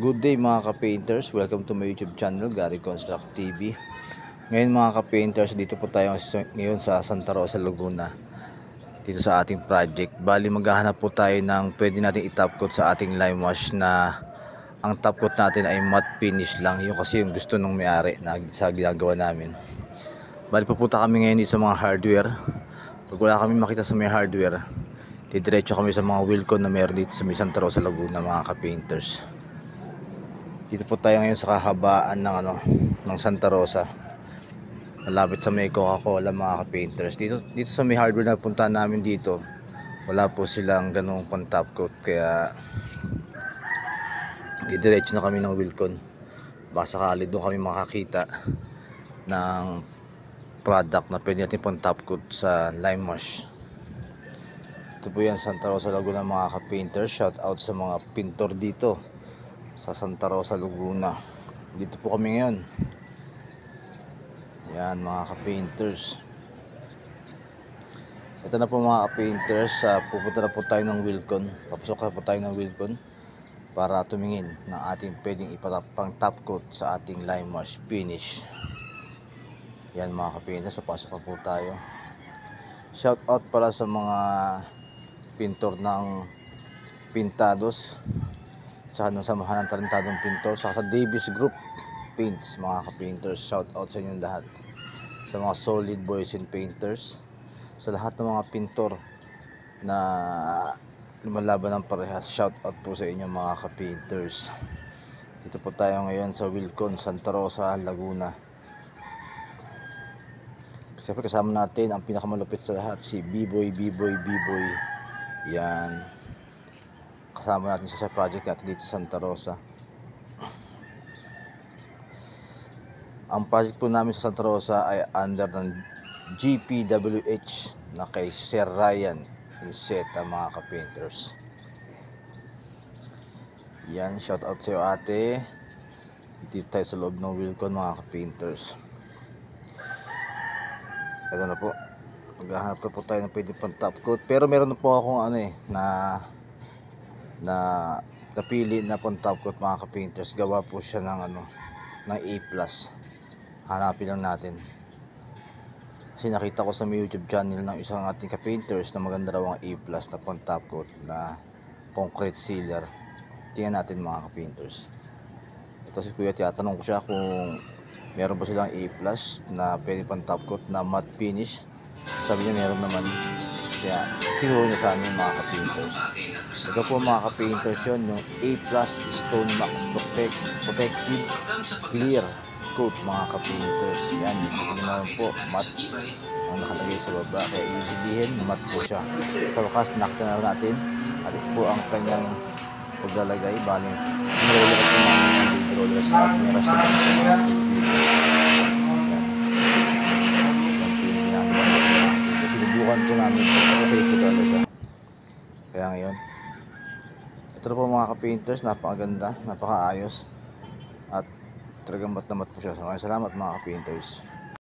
Good day mga ka-painters, welcome to my YouTube channel, Gary Construct TV. Ngayon mga ka-painters, dito po tayo ngayon sa Santa Rosa, Laguna. Dito sa ating project. Bali maghahanap po tayo ng pwede natin i-top coat sa ating lime wash na ang top coat natin ay matte finish lang. Yung kasi yung gusto nung may-ari na sa ginagawa namin. Bali pupunta kami ngayon dito sa mga hardware. Pag wala kami makita sa may hardware, didiretso kami sa mga Wilcon na meron dito sa may Santa Rosa, Laguna mga ka-painters. Dito po tayo ngayon sa kahabaan ng Santa Rosa. Malapit sa may Coca-Cola mga ka-painters. Dito sa may hardware na puntahan namin dito, wala po silang ganung pang-top coat, kaya didiretso na kami ng Wilcon. Baka sakali doon kami makakita ng product na pwede natin pang-top coat sa lime wash. Ito po yan, Santa Rosa, Laguna mga ka-painters. Shout out sa mga pintor dito sa Santa Rosa, Laguna. Dito po kami ngayon. Yan mga ka-painters. Ito na po mga ka-painters, pupunta na po tayo ng Wilcon. Papasok na po tayo ng Wilcon para tumingin ng ating pwedeng ipang top coat sa ating lime wash finish. Yan mga ka-painters, papasok na po tayo. Shout out pala sa mga pintor ng Pintados, saka ng samahan ng talentadong pintor, saka sa Davis Group Paints mga ka-painters. Shout out sa inyong lahat, sa mga solid boys and painters, sa lahat ng mga pintor na lumalaban ng parehas. Shout out po sa inyo mga ka-painters. Dito po tayo ngayon sa Wilcon, Santa Rosa, Laguna. Siyempre kasama natin ang pinakamalupit sa lahat, si B-Boy. Yan, kasama natin sa project natin dito sa Santa Rosa. Ang project po namin sa Santa Rosa ay under ng GPWH na kay Sir Ryan Inseta mga ka-painters. Yan, shout out sa iyo ate. Dito tayo sa loob ng Wilcon mga ka-painters. Ito na po, maghahanap na po tayo ng pwede pang top coat. Pero meron na po akong napili na pang top coat mga ka-painters. Gawa po siya ng A+. Hanapin lang natin. Kasi nakita ko sa may YouTube channel ng isang ating ka-painters na maganda raw ang A+ na pang top coat na concrete sealer. Tingnan natin mga ka-painters. Ito si Kuya, tiyatanong ko siya kung meron ba silang A+ na pwede pang top coat na matte finish. Sabi niya meron naman. Kaya tinuro niya sa amin mga ka-painters. Ito po mga ka-painters yun, yung A+ Stone Max Protective Clear Coat mga ka-painters. Yan, dito naman po matte ang nakalagay sa baba, kaya ibig sabihin matte po siya. Sa wakas nakita na natin at ito po ang kanyang paglalagay. Baling nilagay ko namin ng baby roller sa meras na yan. Sinubukan ko namin okay ko talaga siya. Kaya ngayon, ito na po mga ka-painters, napakaganda, napakaayos at talagang mat na mat po siya. So, salamat mga ka-painters.